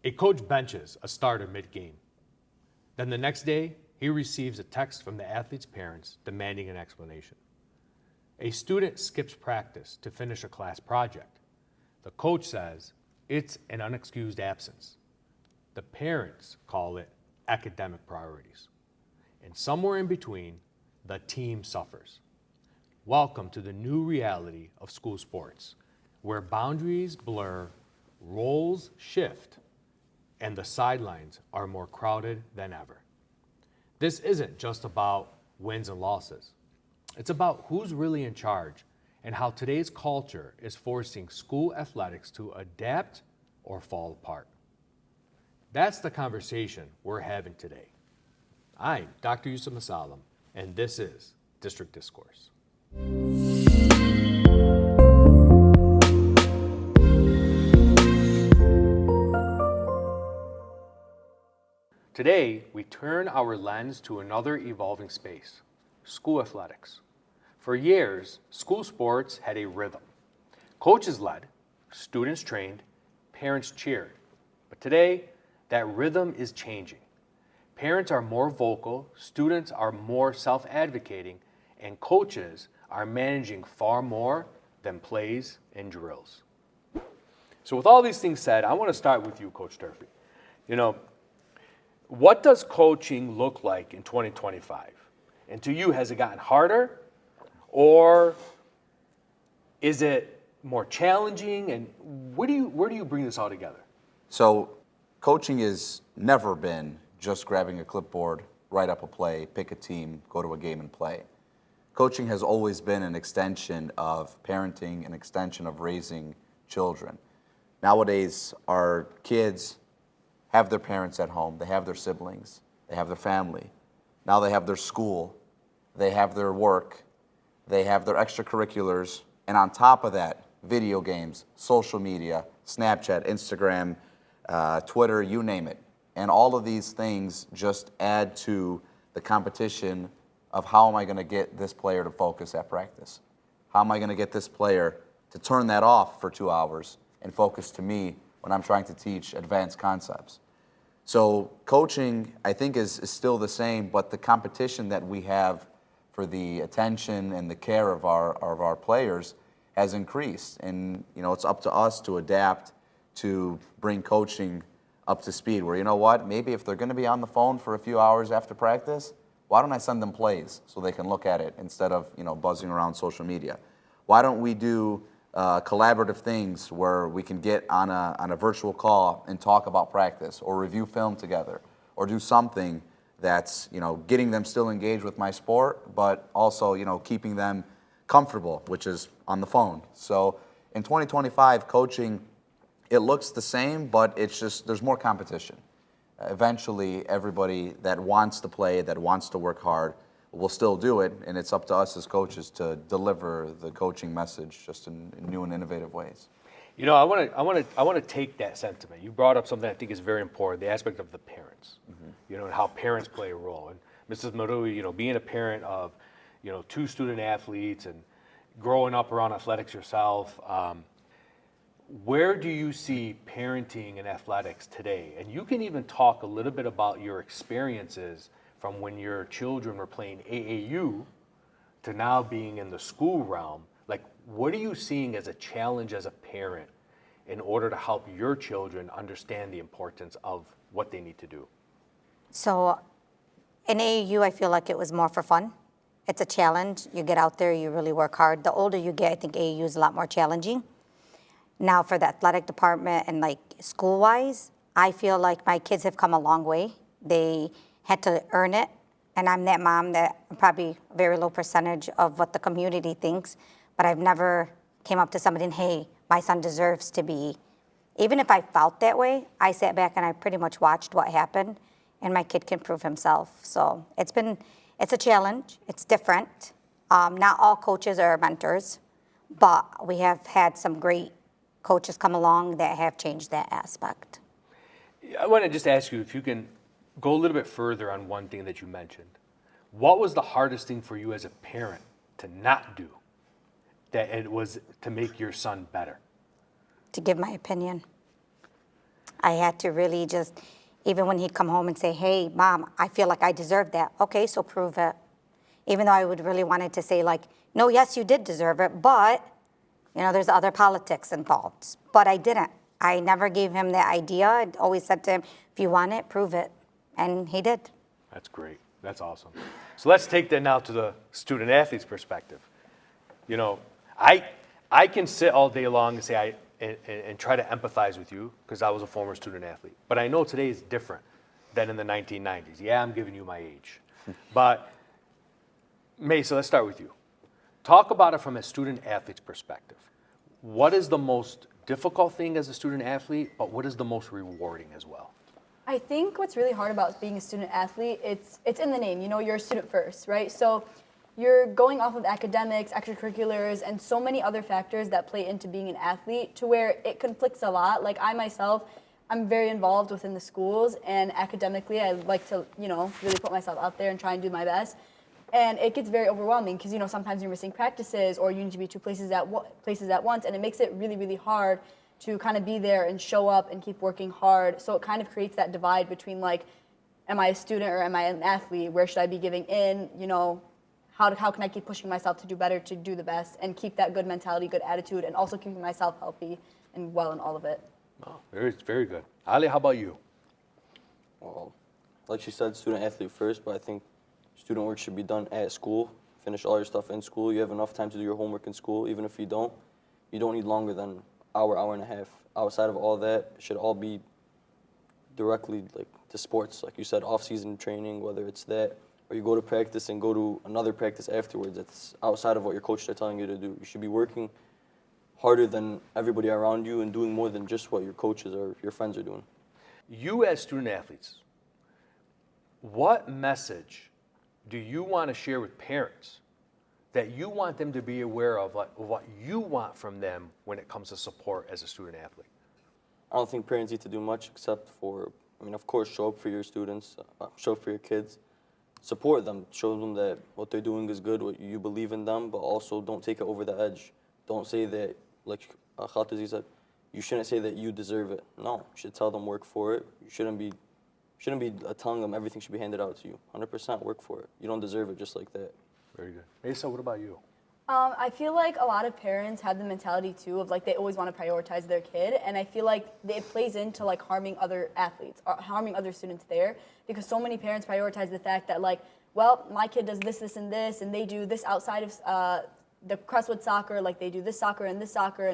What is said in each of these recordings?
A coach benches a starter mid-game. Then the next day, he receives a text from the athlete's parents demanding an explanation. A student skips practice to finish a class project. The coach says it's an unexcused absence. The parents call it academic priorities. And somewhere in between, the team suffers. Welcome to the new reality of school sports, where boundaries blur, roles shift, and the sidelines are more crowded than ever. This isn't just about wins and losses. It's about who's really in charge and how today's culture is forcing school athletics to adapt or fall apart. That's the conversation we're having today. I'm Dr. Mosallam, and this is District Discourse. Today, we turn our lens to another evolving space, school athletics. For years, school sports had a rhythm. Coaches led, students trained, parents cheered. But today, that rhythm is changing. Parents are more vocal, students are more self-advocating, and coaches are managing far more than plays and drills. So with all these things said, I want to start with you, Coach Turfe. What does coaching look like in 2025? And to you, has it gotten harder, or is it more challenging? And where do you bring this all together? So coaching has never been just grabbing a clipboard, write up a play, pick a team, go to a game and play. Coaching has always been an extension of parenting, an extension of raising children. Nowadays, our kids have their parents at home, they have their siblings, they have their family. Now they have their school, they have their work, they have their extracurriculars, and on top of that, video games, social media, Snapchat, Instagram, Twitter, you name it. And all of these things just add to the competition of how am I going to get this player to focus at practice? How am I going to get this player to turn that off for 2 hours and focus to me when I'm trying to teach advanced concepts? So coaching, I think, is still the same, but the competition that we have for the attention and the care of our players has increased. And it's up to us to adapt to bring coaching up to speed where, maybe if they're going to be on the phone for a few hours after practice, why don't I send them plays so they can look at it instead of, buzzing around social media? Why don't we do collaborative things where we can get on a virtual call and talk about practice or review film together or do something that's, getting them still engaged with my sport, but also, keeping them comfortable, which is on the phone. So in 2025, coaching, it looks the same, but it's just, there's more competition. Eventually, everybody that wants to play, that wants to work hard, will still do it, and it's up to us as coaches to deliver the coaching message just in new and innovative ways. I want to take that sentiment. You brought up something I think is very important, the aspect of the parents, and how parents play a role. And Mrs. Maroue, being a parent of, 2 student athletes and growing up around athletics yourself, where do you see parenting in athletics today? And you can even talk a little bit about your experiences from when your children were playing AAU to now being in the school realm. Like, what are you seeing as a challenge as a parent in order to help your children understand the importance of what they need to do? So in AAU, I feel like it was more for fun. It's a challenge. You get out there, you really work hard. The older you get, I think AAU is a lot more challenging. Now for the athletic department and like school-wise, I feel like my kids have come a long way. They had to earn it, and I'm that mom that I'm probably a very low percentage of what the community thinks, but I've never came up to somebody and, hey, my son deserves to be. Even if I felt that way, I sat back and I pretty much watched what happened, and my kid can prove himself. So it's a challenge. It's different. Not all coaches are mentors, but we have had some great coaches come along that have changed that aspect. I want to just ask you if you can go a little bit further on one thing that you mentioned. What was the hardest thing for you as a parent to not do that it was to make your son better? To give my opinion. I had to really just, even when he'd come home and say, hey, Mom, I feel like I deserve that. Okay, so prove it. Even though I would really wanted to say like, no, yes, you did deserve it, but, there's other politics involved. But I didn't. I never gave him the idea. I always said to him, if you want it, prove it. And he did. That's great. That's awesome. So let's take that now to the student athlete's perspective. I can sit all day long and say and try to empathize with you because I was a former student athlete. But I know today is different than in the 1990s. Yeah, I'm giving you my age. But Maysa, let's start with you. Talk about it from a student athlete's perspective. What is the most difficult thing as a student athlete, but what is the most rewarding as well? I think what's really hard about being a student athlete, it's in the name. You're a student first, right? So you're going off of academics, extracurriculars, and so many other factors that play into being an athlete to where it conflicts a lot. Like I myself, I'm very involved within the schools, and academically I like to, really put myself out there and try and do my best. And it gets very overwhelming because, sometimes you're missing practices or you need to be two places at once, and it makes it really, really hard to kind of be there and show up and keep working hard. So it kind of creates that divide between like, am I a student or am I an athlete? Where should I be giving in? How can I keep pushing myself to do better, to do the best, and keep that good mentality, good attitude, and also keeping myself healthy and well in all of it. Oh, very, very good. Ali, how about you? Well, like she said, student athlete first, but I think student work should be done at school. Finish all your stuff in school. You have enough time to do your homework in school. Even if you don't need longer than hour and a half. Outside of all that, it should all be directly like to sports. Like you said, off-season training, whether it's that, or you go to practice and go to another practice afterwards. It's outside of what your coaches are telling you to do. You should be working harder than everybody around you and doing more than just what your coaches or your friends are doing. You as student athletes, what message do you want to share with parents that you want them to be aware of what you want from them when it comes to support as a student athlete? I don't think parents need to do much except for, of course, show up for your students, show up for your kids, support them, show them that what they're doing is good, what you believe in them, but also don't take it over the edge. Don't say that, like Khatizi said, you shouldn't say that you deserve it. No, you should tell them work for it. You shouldn't be telling them everything should be handed out to you. 100% work for it. You don't deserve it just like that. Very good. Maysa, what about you? I feel like a lot of parents have the mentality too of like they always want to prioritize their kid, and I feel like it plays into like harming other athletes or harming other students there, because so many parents prioritize the fact that like, well, my kid does this, this, and this, and they do this outside of the Crestwood soccer, like they do this soccer, and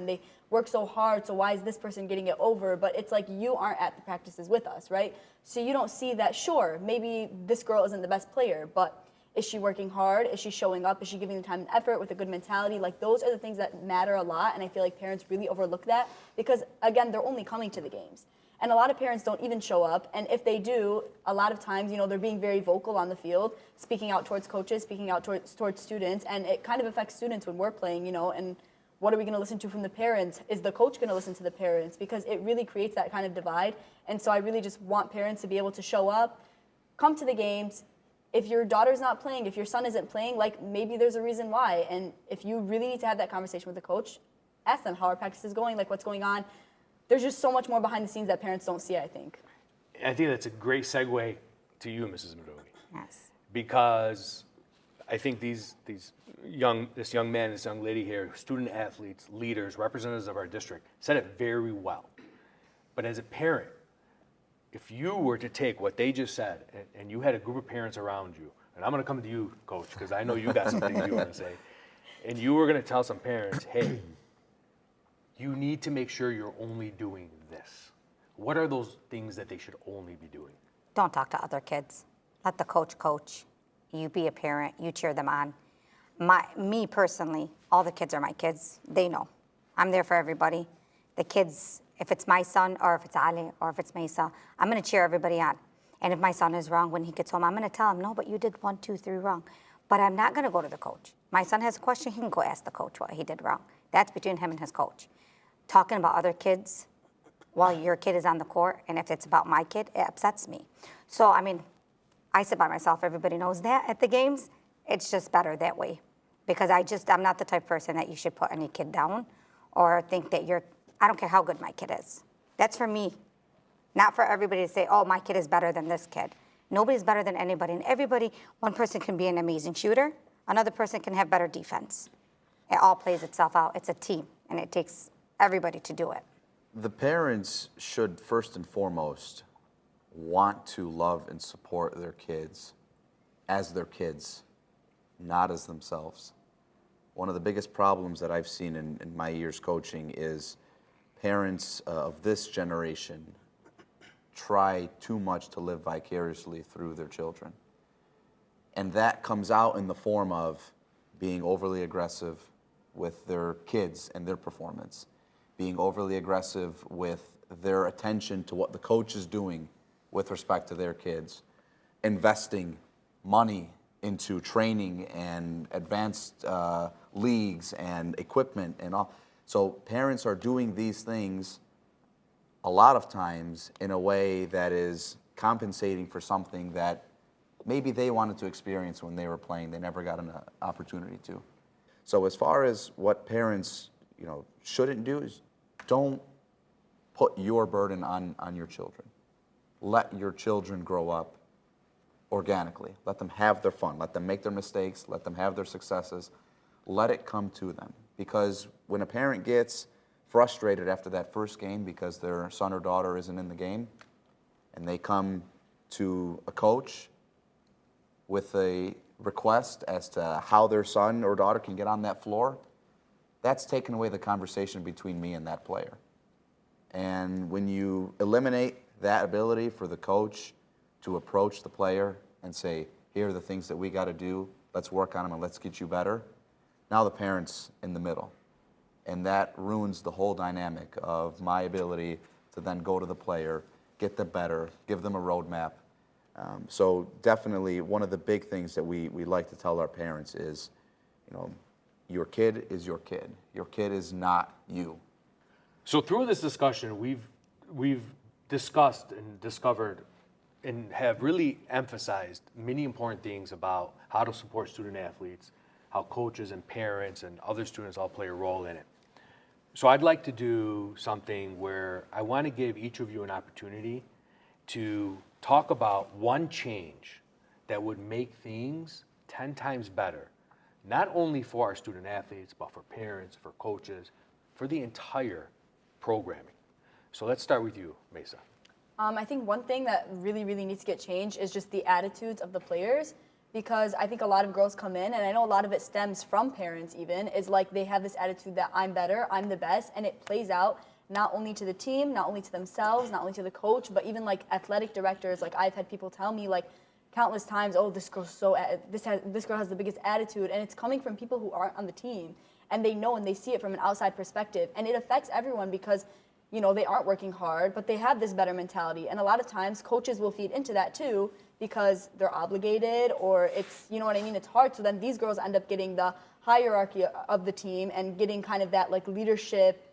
they work so hard, so why is this person getting it over? But it's like you aren't at the practices with us, right? So you don't see that, sure, maybe this girl isn't the best player, but is she working hard? Is she showing up? Is she giving the time and effort with a good mentality? Like those are the things that matter a lot, and I feel like parents really overlook that because, again, they're only coming to the games. And a lot of parents don't even show up, and if they do, a lot of times, they're being very vocal on the field, speaking out towards coaches, speaking out towards students, and it kind of affects students when we're playing, and what are we going to listen to from the parents? Is the coach going to listen to the parents? Because it really creates that kind of divide, and so I really just want parents to be able to show up, come to the games. If your daughter's not playing, if your son isn't playing, like maybe there's a reason why, and if you really need to have that conversation with the coach, ask them how our practice is going, like what's going on. There's just so much more behind the scenes that parents don't see, I think. I think that's a great segue to you, Mrs. Maroue. Yes. Because I think this young man, this young lady here, student athletes, leaders, representatives of our district, said it very well. But as a parent, if you were to take what they just said and you had a group of parents around you, and I'm going to come to you, Coach, because I know you got something you want to say, and you were going to tell some parents, hey, you need to make sure you're only doing this. What are those things that they should only be doing? Don't talk to other kids. Let the coach. You be a parent. You cheer them on. Me personally, all the kids are my kids. They know. I'm there for everybody. The kids, if it's my son or if it's Ali or if it's Maysa, I'm going to cheer everybody on. And if my son is wrong when he gets home, I'm going to tell him, no, but you did 1, 2, 3 wrong. But I'm not going to go to the coach. My son has a question, he can go ask the coach what he did wrong. That's between him and his coach. Talking about other kids while your kid is on the court, and if it's about my kid, it upsets me. So, I sit by myself. Everybody knows that at the games. It's just better that way. Because I'm not the type of person that you should put any kid down or think that I don't care how good my kid is. That's for me. Not for everybody to say, oh, my kid is better than this kid. Nobody's better than anybody. And everybody, one person can be an amazing shooter, another person can have better defense. It all plays itself out. It's a team, and it takes everybody to do it. The parents should first and foremost want to love and support their kids as their kids, not as themselves. One of the biggest problems that I've seen in my years coaching is parents of this generation try too much to live vicariously through their children. And that comes out in the form of being overly aggressive with their kids and their performance, being overly aggressive with their attention to what the coach is doing with respect to their kids, investing money into training and advanced leagues and equipment and all. So parents are doing these things a lot of times in a way that is compensating for something that maybe they wanted to experience when they were playing. They never got an opportunity to. So as far as what parents, shouldn't do is don't put your burden on your children. Let your children grow up organically. Let them have their fun. Let them make their mistakes. Let them have their successes. Let it come to them. Because when a parent gets frustrated after that first game because their son or daughter isn't in the game, and they come to a coach with a request as to how their son or daughter can get on that floor, that's taken away the conversation between me and that player. And when you eliminate that ability for the coach to approach the player and say, here are the things that we got to do, let's work on them and let's get you better, now the parent's in the middle. And that ruins the whole dynamic of my ability to then go to the player, get them better, give them a roadmap. So definitely one of the big things that we like to tell our parents is, your kid is your kid. Your kid is not you. So through this discussion, we've discussed and discovered and have really emphasized many important things about how to support student athletes, how coaches and parents and other students all play a role in it. So I'd like to do something where I want to give each of you an opportunity to talk about one change that would make things 10 times better, not only for our student athletes, but for parents, for coaches, for the entire programming. So let's start with you, Maysa. I think one thing that really, really needs to get changed is just the attitudes of the players, because I think a lot of girls come in, and I know a lot of it stems from parents even, is like they have this attitude that I'm better, I'm the best, and it plays out not only to the team, not only to themselves, not only to the coach, but even like athletic directors. Like I've had people tell me like countless times, oh, this girl has the biggest attitude, and it's coming from people who aren't on the team, and they know and they see it from an outside perspective, and it affects everyone because they aren't working hard, but they have this better mentality. And a lot of times coaches will feed into that too because they're obligated, or it's, it's hard. So then these girls end up getting the hierarchy of the team and getting kind of that like leadership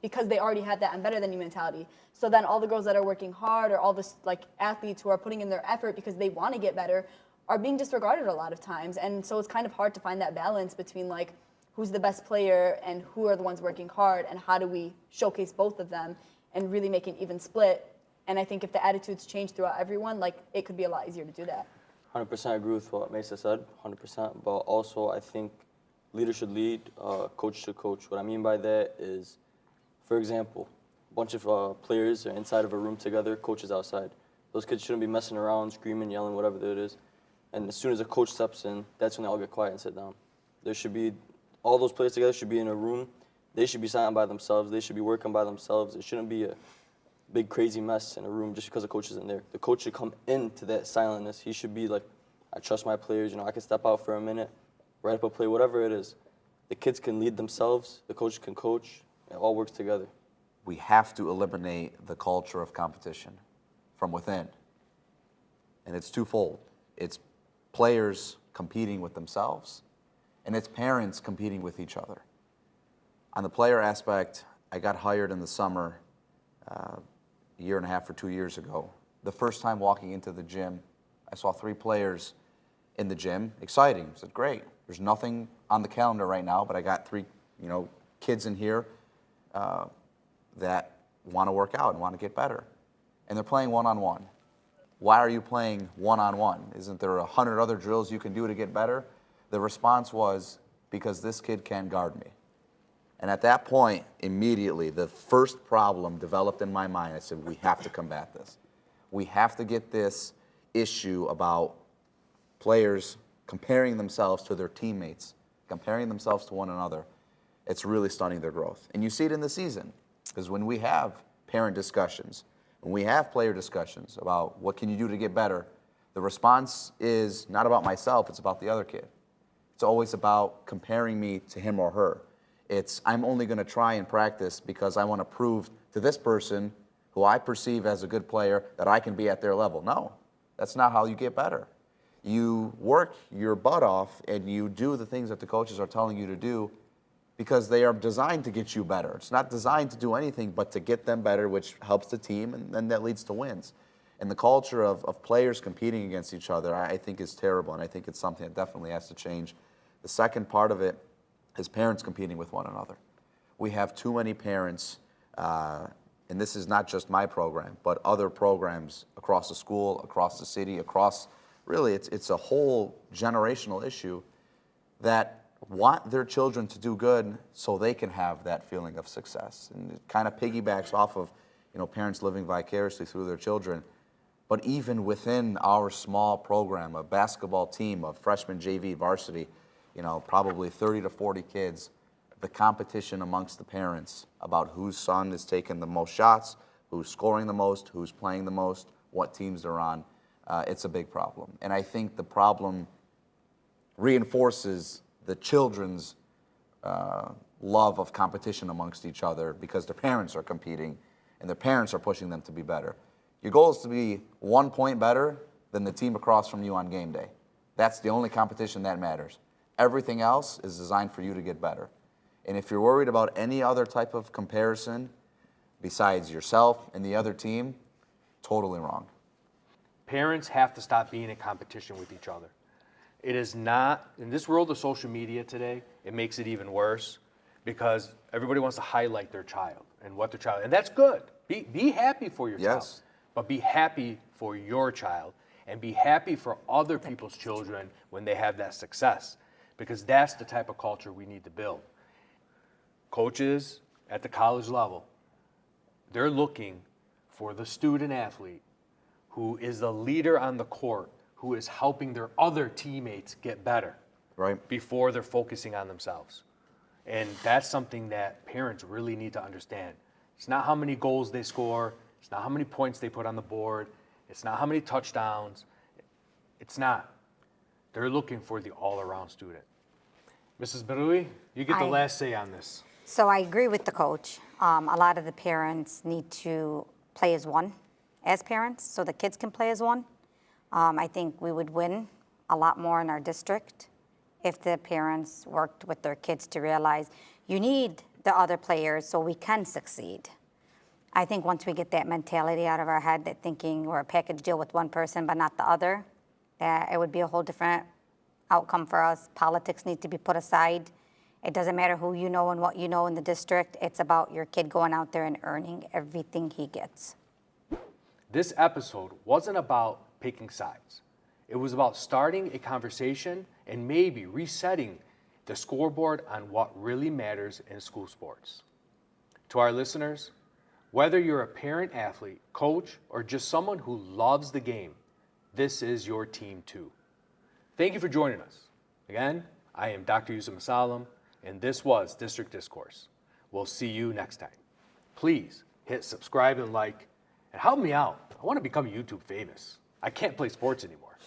because they already have that I'm better than you mentality. So then all the girls that are working hard, or all the like athletes who are putting in their effort because they want to get better, are being disregarded a lot of times. And so it's kind of hard to find that balance between like who's the best player and who are the ones working hard, and how do we showcase both of them and really make an even split. And I think if the attitudes change throughout everyone, like it could be a lot easier to do that. 100% agree with what Maysa said, 100%. But also I think leader should lead, coach should coach. What I mean by that is, for example, a bunch of players are inside of a room together, coach is outside. Those kids shouldn't be messing around, screaming, yelling, whatever it is. And as soon as a coach steps in, that's when they all get quiet and sit down. There should be, all those players together should be in a room. They should be silent by themselves. They should be working by themselves. It shouldn't be a big crazy mess in a room just because the coach isn't there. The coach should come into that silentness. He should be like, I trust my players. I can step out for a minute, write up a play, whatever it is. The kids can lead themselves. The coach can coach. It all works together. We have to eliminate the culture of competition from within. And it's twofold. It's players competing with themselves, and it's parents competing with each other. On the player aspect, I got hired in the summer a year and a half or 2 years ago. The first time walking into the gym, I saw 3 players in the gym. Exciting. I said, great. There's nothing on the calendar right now, but I got 3, kids in here that want to work out and want to get better. and they're playing one-on-one. Why are you playing one-on-one? Isn't there 100 other drills you can do to get better? The response was, because this kid can't guard me. And at that point, immediately, the first problem developed in my mind. I said, we have to combat this. We have to get this issue about players comparing themselves to their teammates, comparing themselves to one another. It's really stunning their growth. And you see it in the season, because when we have parent discussions, when we have player discussions about what can you do to get better, the response is not about myself, it's about the other kid. It's always about comparing me to him or her. It's, I'm only going to try and practice because I want to prove to this person who I perceive as a good player that I can be at their level. No, that's not how you get better. You work your butt off and you do the things that the coaches are telling you to do because they are designed to get you better. It's not designed to do anything but to get them better, which helps the team, and then that leads to wins. And the culture of players competing against each other, I think, is terrible, and I think it's something that definitely has to change. The second part of it is parents competing with one another. We have too many parents, and this is not just my program, but other programs across the school, across the city, across, really, it's a whole generational issue that want their children to do good so they can have that feeling of success. And it kind of piggybacks off of, parents living vicariously through their children. But even within our small program, a basketball team of freshman JV varsity, probably 30 to 40 kids, the competition amongst the parents about whose son is taking the most shots, who's scoring the most, who's playing the most, what teams they're on, it's a big problem. And I think the problem reinforces the children's love of competition amongst each other because their parents are competing and their parents are pushing them to be better. Your goal is to be 1 point better than the team across from you on game day. That's the only competition that matters. Everything else is designed for you to get better. And if you're worried about any other type of comparison besides yourself and the other team, totally wrong. Parents have to stop being in competition with each other. It is not, in this world of social media today, it makes it even worse because everybody wants to highlight their child and what their child, and that's good. Be happy for your child, but be happy for your child and be happy for other people's children when they have that success, because that's the type of culture we need to build. Coaches at the college level, they're looking for the student athlete who is the leader on the court, who is helping their other teammates get better, right, before they're focusing on themselves. And that's something that parents really need to understand. It's not how many goals they score. It's not how many points they put on the board. It's not how many touchdowns. It's not. They're looking for the all-around student. Mrs. Maroue, you get the last say on this. So I agree with the coach. A lot of the parents need to play as one, as parents, so the kids can play as one. I think we would win a lot more in our district if the parents worked with their kids to realize you need the other players so we can succeed. I think once we get that mentality out of our head, that thinking we're a package deal with one person but not the other, it would be a whole different outcome for us. Politics need to be put aside. It doesn't matter who you know and what you know in the district. It's about your kid going out there and earning everything he gets. This episode wasn't about picking sides. It was about starting a conversation and maybe resetting the scoreboard on what really matters in school sports. To our listeners, whether you're a parent athlete, coach, or just someone who loves the game, this is your team too. Thank you for joining us. Again, I am Dr. Mosallam, and this was District Discourse. We'll see you next time. Please hit subscribe and like, and help me out. I want to become YouTube famous. I can't play sports anymore.